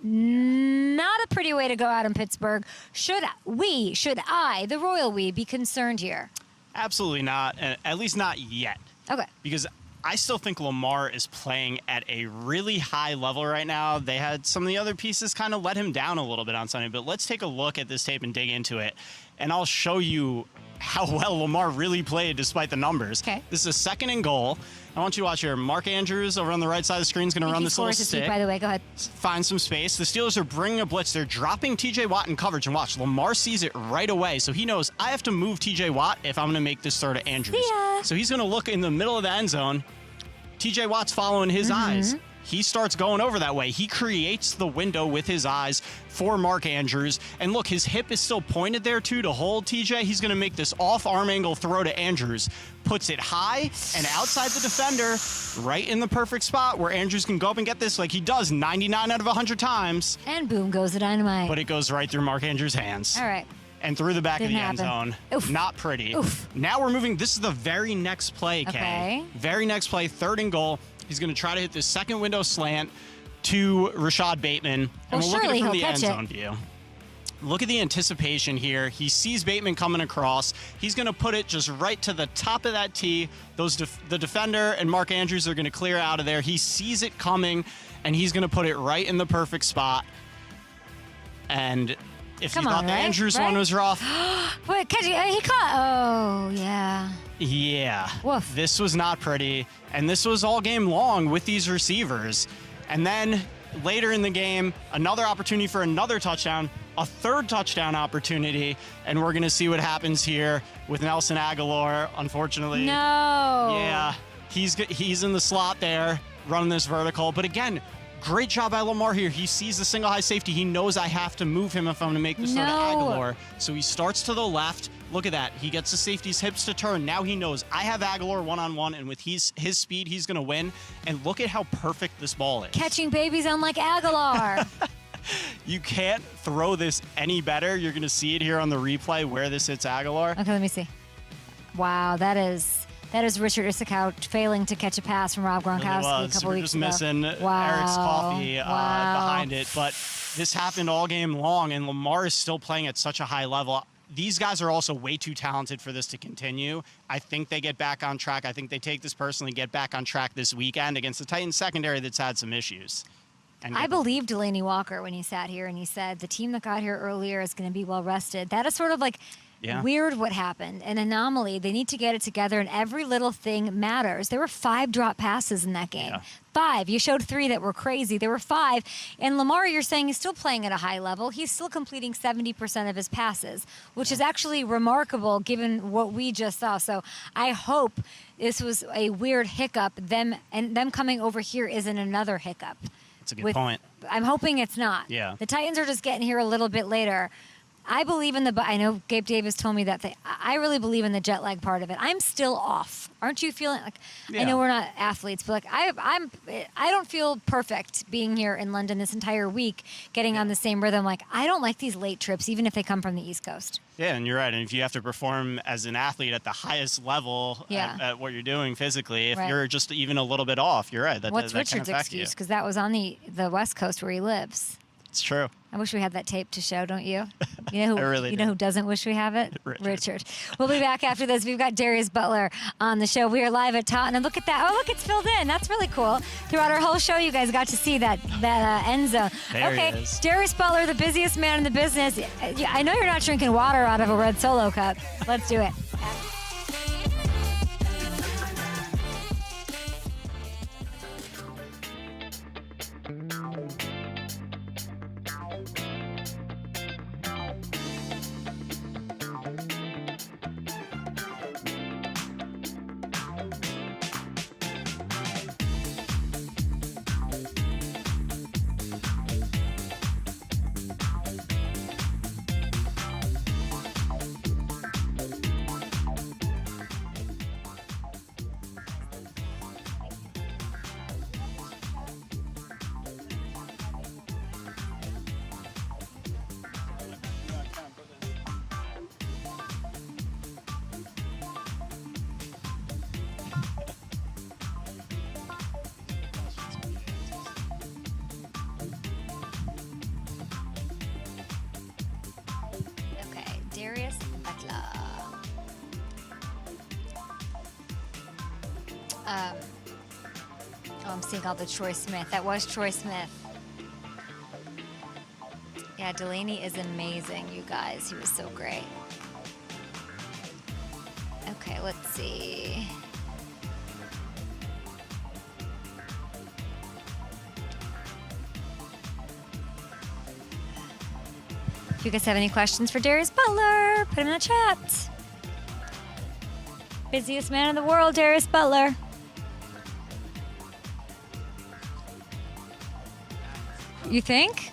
Not a pretty way to go out in Pittsburgh. Should I, the royal we, be concerned here? Absolutely not, at least not yet. Okay. Because I still think Lamar is playing at a really high level right now. They had some of the other pieces kind of let him down a little bit on Sunday, but let's take a look at this tape and dig into it, and I'll show you how well Lamar really played despite the numbers. Okay. This is 2nd and goal. I want you to watch here. Mark Andrews over on the right side of the screen is going to run this little stick. By the way, go ahead. Find some space. The Steelers are bringing a blitz. They're dropping TJ Watt in coverage, and watch, Lamar sees it right away, so he knows I have to move TJ Watt if I'm going to make this throw to Andrews. See ya. So he's going to look in the middle of the end zone. TJ Watt's following his eyes. He starts going over that way. He creates the window with his eyes for Mark Andrews. And look, his hip is still pointed there, too, to hold TJ. He's going to make this off-arm angle throw to Andrews. Puts it high and outside the defender, right in the perfect spot where Andrews can go up and get this like he does 99 out of 100 times. And boom goes the dynamite. But it goes right through Mark Andrews' hands. All right. And through the back Didn't of the end happen. zone. Oof. Not pretty. Oof. Now we're moving. This is the very next play, Kay. Okay. Very next play, 3rd and goal. He's going to try to hit this second window slant to Rashad Bateman. And Well, we'll look at surely it from he'll the end catch it. zone view. Look at the anticipation here. He sees Bateman coming across. He's going to put it just right to the top of that tee. The defender and Mark Andrews are going to clear out of there. He sees it coming, and he's going to put it right in the perfect spot. And if Come you thought on, the right? Andrews Right? one was rough, Wait, catch it. He caught. Oh, yeah. yeah, Woof. this was not pretty. And this was all game long with these receivers. And then later in the game, another opportunity for another touchdown, a 3rd touchdown opportunity. And we're going to see what happens here with Nelson Aguilar, unfortunately. No. Yeah, he's in the slot there, running this vertical. But again, great job by Lamar here. He sees the single high safety. He knows I have to move him if I'm going to make this throw to No. Aguilar. So he starts to the left. Look at that. He gets the safety's hips to turn. Now he knows I have Aguilar one-on-one, and with his speed, he's going to win. And look at how perfect this ball is. Catching babies unlike Aguilar. You can't throw this any better. You're going to see it here on the replay where this hits Aguilar. Okay, let me see. Wow, that is Richard Issakow failing to catch a pass from Rob Really Gronkowski a was. couple We're weeks just ago. missing Wow. Eric's coffee Wow. behind it. But this happened all game long, and Lamar is still playing at such a high level. These guys are also way too talented for this to continue. I think they get back on track. I think they take this personally, get back on track this weekend against the Titans secondary that's had some issues. And I believe Delanie Walker when he sat here and he said the team that got here earlier is going to be well rested. That is sort of like Yeah. weird what happened, an anomaly. They need to get it together, and every little thing matters. There were 5 drop passes in that game. Yeah. 5. You showed 3 that were crazy. There were 5. And Lamar, you're saying, is still playing at a high level. He's still completing 70% of his passes, which is actually remarkable given what we just saw. So I hope this was a weird hiccup. Them coming over here isn't another hiccup. That's a good point. I'm hoping it's not. Yeah. The Titans are just getting here a little bit later. I believe in I know Gabe Davis told me that thing. I really believe in the jet lag part of it. I'm still off. Aren't you feeling like? Yeah. I know we're not athletes, but like I don't feel perfect being here in London this entire week, getting on the same rhythm. Like I don't like these late trips, even if they come from the East Coast. Yeah, and you're right. And if you have to perform as an athlete at the highest level at what you're doing physically, if you're just even a little bit off, you're right. What's that Richard's can affect excuse? Because that was on the West Coast where he lives. It's true. I wish we had that tape to show, don't you? You know who, I really you know do. who doesn't wish we have it? Richard. We'll be back after this. We've got Darius Butler on the show. We are live at Tottenham. Look at that. Oh, look, it's filled in. That's really cool. Throughout our whole show, you guys got to see that end zone. There okay, he is. Darius Butler, the busiest man in the business. I know you're not drinking water out of a red Solo cup. Let's do it. Darius Butler. I'm seeing all the Troy Smith. That was Troy Smith. Yeah, Delanie is amazing, you guys. He was so great. Okay, let's see. If you guys have any questions for Darius Butler, put them in the chat. Busiest man in the world, Darius Butler. You think?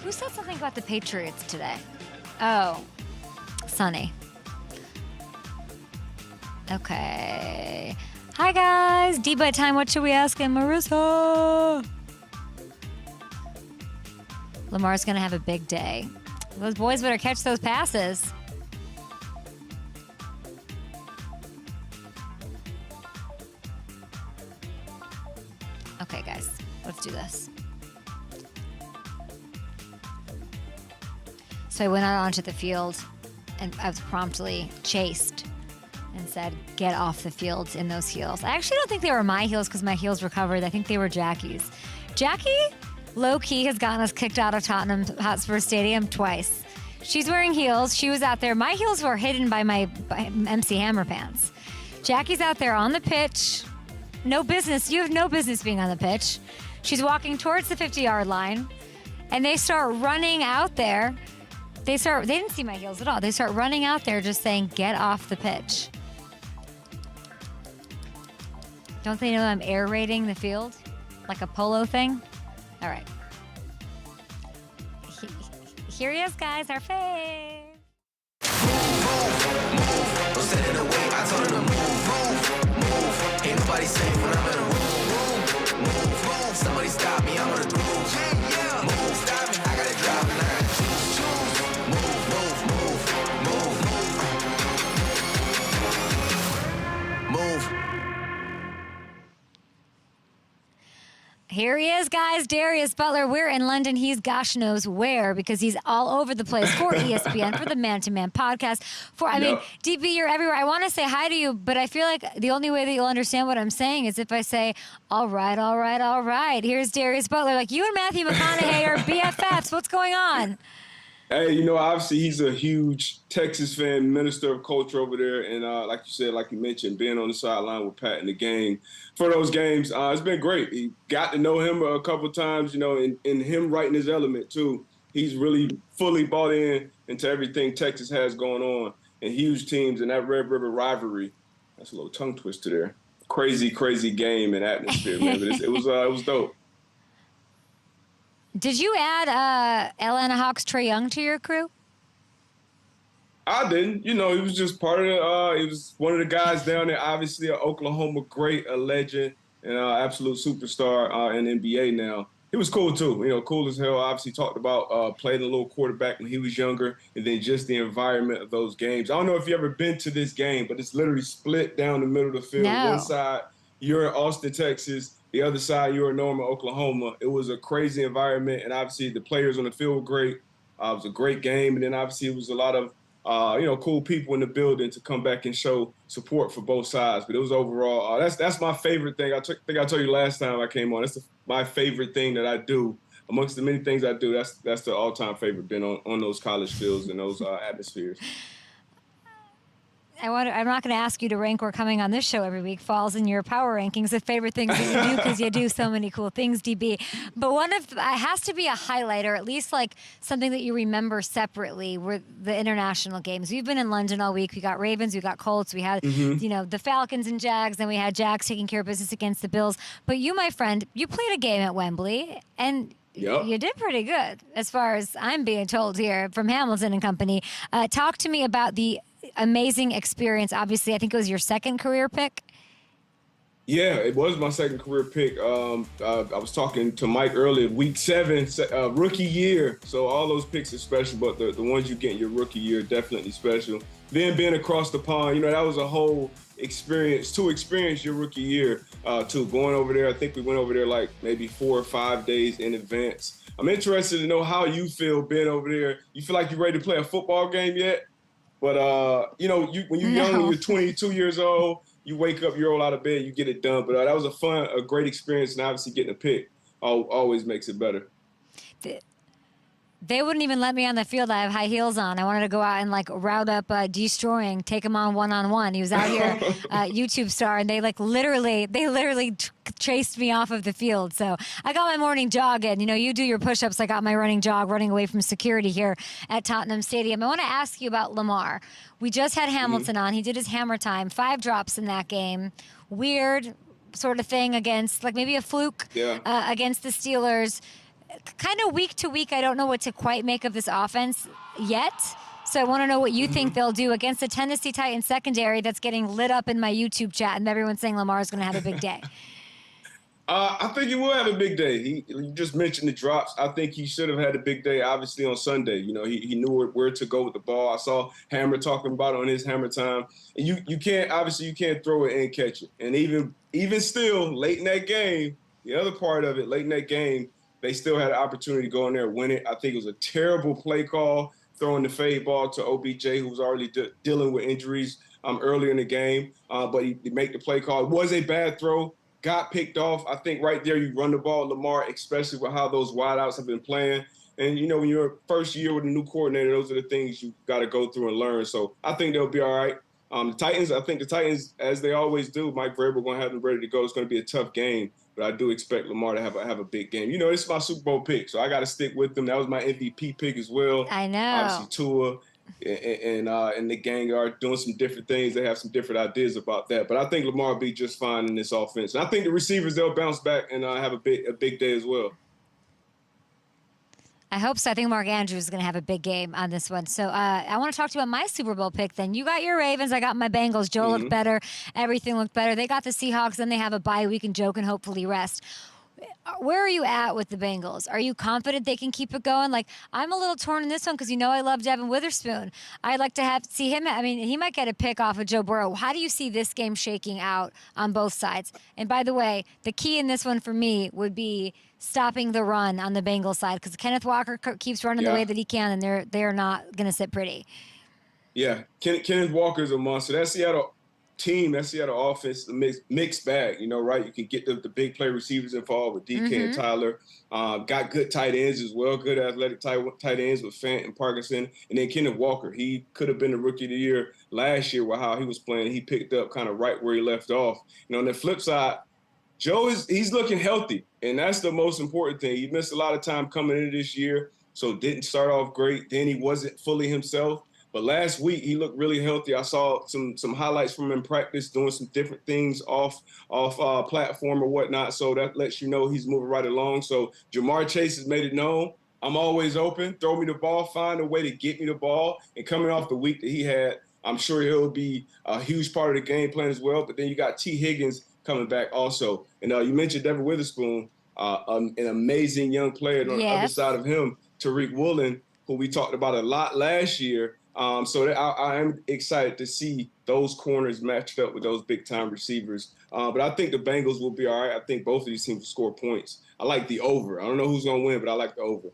Who said something about the Patriots today? Oh, Sonny. Okay. Hi, guys. D-Bite time. What should we ask him? Marissa. Lamar's going to have a big day. Those boys better catch those passes. Okay, guys. Let's do this. So I went out onto the field, and I was promptly chased and said, get off the field in those heels. I actually don't think they were my heels because my heels were covered. I think they were Jackie's. Jackie, low-key, has gotten us kicked out of Tottenham Hotspur Stadium twice. She's wearing heels. She was out there. My heels were hidden by my MC Hammer pants. Jackie's out there on the pitch. No business. You have no business being on the pitch. She's walking towards the 50-yard line, and they start running out there. They didn't see my heels at all. They start running out there just saying, get off the pitch. Don't they know I'm air raiding the field? Like a polo thing? All right. Here he is, guys, our fave. Don't stand in the way, I told her to move. Ain't nobody safe when I'm in a room. Move. Somebody stop me, I'm on the groove. Move, stop me, I gotta drop and I gotta choose. Move. Here he is, guys. Darius Butler. We're in London. He's gosh knows where because he's all over the place for ESPN, for the Man to Man podcast. I mean, DB, you're everywhere. I want to say hi to you, but I feel like the only way that you'll understand what I'm saying is if I say, all right, all right, all right. Here's Darius Butler. Like you and Matthew McConaughey are BFFs. What's going on? Hey, obviously he's a huge Texas fan, minister of culture over there. And like you said, like you mentioned, being on the sideline with Pat in the game for those games, it's been great. He got to know him a couple of times, and him right in his element, too. He's really fully bought into everything Texas has going on and huge teams and that Red River rivalry. That's a little tongue twister there. Crazy, crazy game and atmosphere, man. But it was dope. Did you add Atlanta Hawks Trae Young to your crew? I didn't. He was just part of he was one of the guys down there, obviously an Oklahoma great, a legend, and absolute superstar in the NBA now. He was cool too, cool as hell. Obviously talked about playing a little quarterback when he was younger, and then just the environment of those games. I don't know if you ever been to this game, but it's literally split down the middle of the field. No. One side, you're in Austin, Texas. The other side, you're in Norman, Oklahoma. It was a crazy environment, and obviously the players on the field were great. It was a great game, and then obviously it was a lot of cool people in the building to come back and show support for both sides. But it was overall, that's my favorite thing. I think I told you last time I came on. That's my favorite thing that I do. Amongst the many things I do, that's the all-time favorite, being on those college fields and those atmospheres. I'm not going to ask you to rank where coming on this show every week falls in your power rankings of favorite things that you do, because you do so many cool things, DB. But one of it has to be a highlight, or at least like something that you remember separately, were the international games. We've been in London all week. We got Ravens, we got Colts, we had the Falcons and Jags, then we had Jags taking care of business against the Bills. But you, my friend, you played a game at Wembley, and Yep. you did pretty good, as far as I'm being told here from Hamilton and company. Talk to me about the amazing experience. Obviously, I think it was your second career pick. Yeah, it was my second career pick. I was talking to Mike earlier, week 7, rookie year. So all those picks are special, but the ones you get in your rookie year, definitely special. Then being across the pond, that was a whole experience to experience your rookie year too. Going over there, I think we went over there like maybe 4 or 5 days in advance. I'm interested to know how you feel being over there. You feel like you're ready to play a football game yet? But, when you're young, when you're 22 years old, you wake up, you roll out of bed, you get it done. But that was a great experience, and obviously getting a pick always makes it better. They wouldn't even let me on the field. I have high heels on. I wanted to go out and route up Destroying, take him on one-on-one. He was out here, YouTube star, and they literally chased me off of the field. So I got my morning jog in. You do your push-ups. I got my running jog, running away from security here at Tottenham Stadium. I want to ask you about Lamar. We just had Hamilton on. He did his hammer time, 5 drops in that game. Weird sort of thing against, maybe a fluke against the Steelers. Kind of week to week, I don't know what to quite make of this offense yet. So I want to know what you think they'll do against the Tennessee Titans secondary that's getting lit up in my YouTube chat, and everyone's saying Lamar's going to have a big day. I think he will have a big day. You just mentioned the drops. I think he should have had a big day, obviously, on Sunday. He knew where to go with the ball. I saw Hammer talking about it on his hammer time. And you can't throw it and catch it. And even still, late in that game, the other part of it, late in that game, they still had an opportunity to go in there and win it. I think it was a terrible play call, throwing the fade ball to OBJ, who was already dealing with injuries earlier in the game. But he made the play call. It was a bad throw, got picked off. I think right there you run the ball, Lamar, especially with how those wideouts have been playing. And, when you're first year with a new coordinator, those are the things you got to go through and learn. So I think they'll be all right. The Titans, as they always do, Mike Vrabel going to have them ready to go. It's going to be a tough game. But I do expect Lamar to have a big game. This is my Super Bowl pick, so I got to stick with them. That was my MVP pick as well. I know. Obviously, Tua and the gang are doing some different things. They have some different ideas about that. But I think Lamar will be just fine in this offense. And I think the receivers, they'll bounce back and have a big day as well. I hope so. I think Mark Andrews is going to have a big game on this one. So I want to talk to you about my Super Bowl pick then. You got your Ravens. I got my Bengals. Joe looked better. Everything looked better. They got the Seahawks. Then they have a bye week and Joe can hopefully rest. Where are you at with the Bengals? Are you confident they can keep it going? I'm a little torn in this one because I love Devin Witherspoon. I'd like to see him. He might get a pick off of Joe Burrow. How do you see this game shaking out on both sides? And by the way, the key in this one for me would be stopping the run on the Bengals side because Kenneth Walker keeps running the way that he can, and they're not going to sit pretty. Yeah, Kenneth Walker's a monster. That Seattle team, that Seattle offense, a mixed bag, right? You can get the big play receivers involved with DK and Tyler. Got good tight ends as well, good athletic tight ends with Fant and Parkinson. And then Kenneth Walker, he could have been the Rookie of the Year last year with how he was playing. He picked up kind of right where he left off. On the flip side, Joe he's looking healthy, and that's the most important thing. He missed a lot of time coming into this year, so didn't start off great. Then he wasn't fully himself. But last week he looked really healthy. I saw some highlights from him in practice, doing some different things off platform or whatnot. So that lets you know he's moving right along. So Jamar Chase has made it known. I'm always open. Throw me the ball. Find a way to get me the ball. And coming off the week that he had, I'm sure he'll be a huge part of the game plan as well. But then you got T. Higgins coming back also. And you mentioned Devin Witherspoon, an amazing young player. And on the other side of him, Tariq Woolen, who we talked about a lot last year. So I am excited to see those corners matched up with those big-time receivers. But I think the Bengals will be all right. I think both of these teams will score points. I like the over. I don't know who's going to win, but I like the over.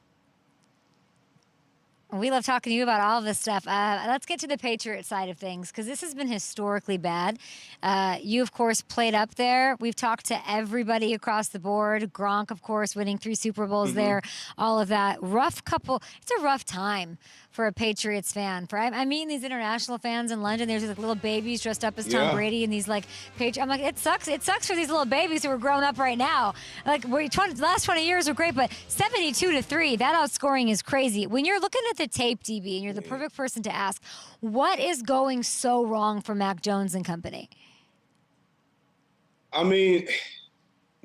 We love talking to you about all of this stuff. Let's get to the Patriots side of things, because this has been historically bad. You, of course, played up there. We've talked to everybody across the board. Gronk, of course, winning 3 Super Bowls there, all of that. It's a rough time for a Patriots fan. I'm meeting these international fans in London. There's these little babies dressed up as Tom Brady and these Patriots. I'm like, it sucks. It sucks for these little babies who are growing up right now. The last 20 years were great, but 72-3, that outscoring is crazy. When you're looking at the tape, DB, and you're the perfect person to ask, what is going so wrong for Mac Jones and company? I mean,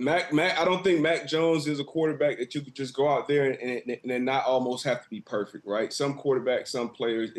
I don't think Mac Jones is a quarterback that you could just go out there and not almost have to be perfect, right? Some quarterbacks, some players,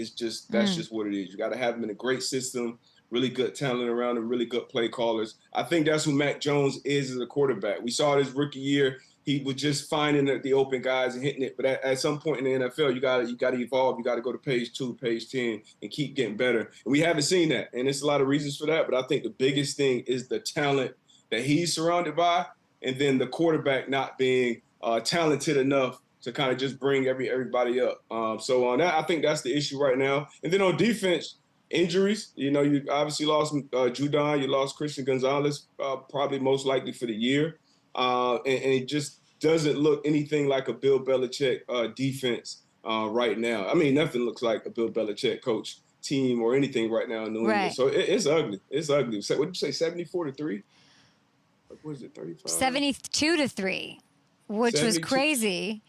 that's just what it is. You got to have them in a great system, really good talent around them, really good play callers. I think that's who Mac Jones is as a quarterback. We saw this rookie year. He was just finding the open guys and hitting it. But at some point in the NFL, you got to evolve. You got to go to page 2, page 10, and keep getting better. And we haven't seen that. And there's a lot of reasons for that. But I think the biggest thing is the talent that he's surrounded by, and then the quarterback not being talented enough to kind of just bring everybody up. So on that, I think that's the issue right now. And then on defense, injuries. You obviously lost Judon. You lost Christian Gonzalez, probably most likely for the year. And it just doesn't look anything like a Bill Belichick defense right now. I mean, nothing looks like a Bill Belichick coach team or anything right now in New England. So it's ugly. It's ugly. What did you say, 74-3? What is it, 35? 72-3, which 72. Was crazy.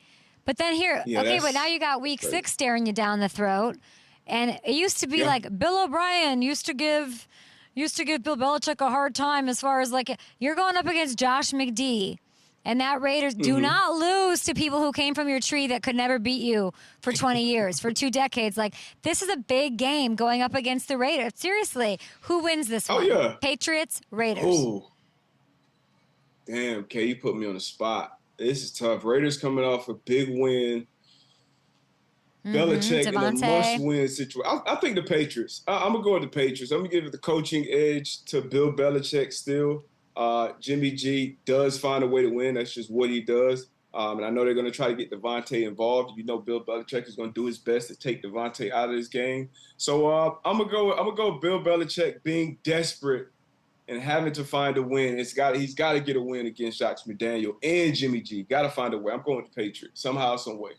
But then but now you got week crazy. 6 staring you down the throat. And it used to be like Bill O'Brien used to give Bill Belichick a hard time as far as you're going up against Josh McD. And that Raiders do not lose to people who came from your tree that could never beat you for 20 years, for 2 decades. This is a big game going up against the Raiders. Seriously, who wins this one? Yeah. Patriots, Raiders. Oh, damn, Kay, you put me on the spot. This is tough. Raiders coming off a big win. Belichick in a must-win situation. I think the Patriots. I'm going to go with the Patriots. I'm going to give it the coaching edge to Bill Belichick still. Jimmy G does find a way to win. That's just what he does. And I know they're going to try to get Devontae involved. Bill Belichick is going to do his best to take Devontae out of this game. So I'm going to go Bill Belichick being desperate and having to find a win. He's got to get a win against Josh McDaniel and Jimmy G. Got to find a way. I'm going with the Patriots somehow, some way.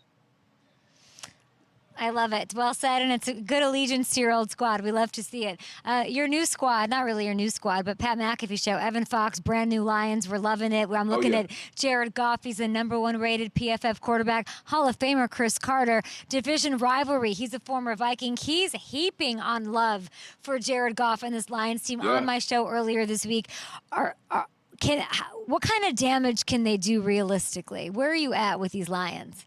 I love it. Well said, and it's a good allegiance to your old squad. We love to see it. Your new squad, not really your new squad, but Pat McAfee show, Evan Fox, brand new Lions. We're loving it. I'm looking at Jared Goff. He's the #1 rated PFF quarterback. Hall of Famer Chris Carter. Division rivalry. He's a former Viking. He's heaping on love for Jared Goff and this Lions team on my show earlier this week. What kind of damage can they do realistically? Where are you at with these Lions?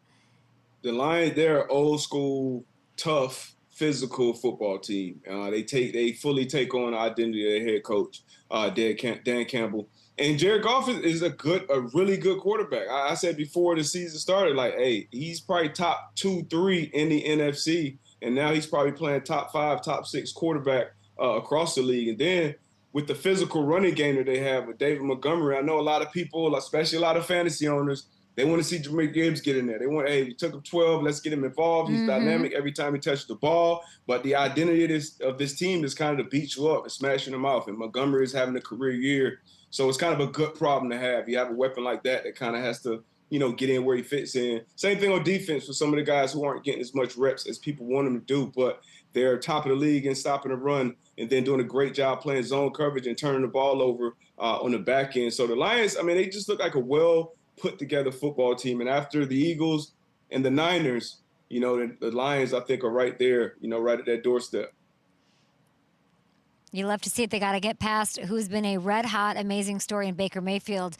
The Lions, they're an old school, tough, physical football team. They fully take on the identity of their head coach, Dan Campbell. And Jared Goff is a really good quarterback. I said before the season started, he's probably top 2, 3 in the NFC, and now he's probably playing top 5, top 6 quarterback across the league. And then with the physical running game that they have with David Montgomery, I know a lot of people, especially a lot of fantasy owners, they want to see Jameer Gibbs get in there. They want, we took him 12, let's get him involved. He's dynamic every time he touches the ball. But the identity of this team is kind of to beat you up and smashing them off. And Montgomery is having a career year. So it's kind of a good problem to have. You have a weapon like that kind of has to, get in where he fits in. Same thing on defense for some of the guys who aren't getting as much reps as people want them to do. But they're top of the league in stopping the run and then doing a great job playing zone coverage and turning the ball over on the back end. So the Lions, they just look like a put together football team. And after the Eagles and the Niners, you know, the Lions, I think, are right there, you know, right at that doorstep. You love to see it. They got to get past who's been a red-hot, amazing story in Baker Mayfield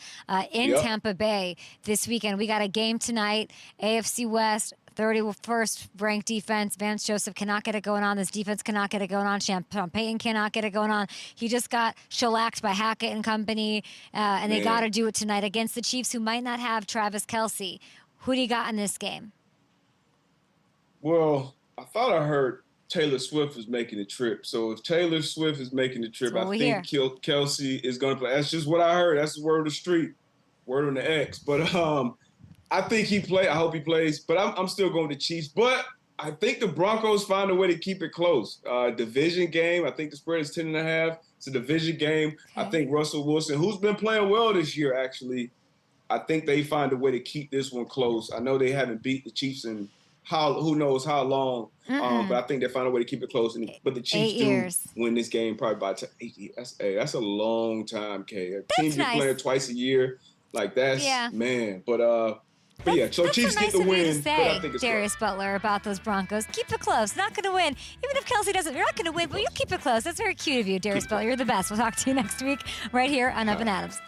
in Tampa Bay this weekend. We got a game tonight, AFC West, 31st ranked defense. Vance Joseph cannot get it going on. This defense cannot get it going on. Sean Payton cannot get it going on. He just got shellacked by Hackett and company, and they got to do it tonight against the Chiefs, who might not have Travis Kelce. Who do you got in this game? Well, I thought I heard Taylor Swift is making the trip. So if Taylor Swift is making the trip, I think Kelce is going to play. That's just what I heard. That's the word of the street, word on the X. But I think he play. I hope he plays. But I'm still going to Chiefs. But I think the Broncos find a way to keep it close. Division game. I think the spread is 10.5. It's a division game. Okay. I think Russell Wilson, who's been playing well this year, actually, I think they find a way to keep this one close. I know they haven't beat the Chiefs in who knows how long, but I think they find a way to keep it close. But the Chiefs do win this game probably by 8 years. That's a long time, Kay. Teams get playing twice a year, like that's man. But yeah, so Chiefs nice get the win. Say, but I think it's Darius Butler about those Broncos. Keep it close. Not going to win. Even if Kelce doesn't, you're not going to win, but you keep it close. That's very cute of you, Darius Butler. You're the best. We'll talk to you next week right here on Up and Adams.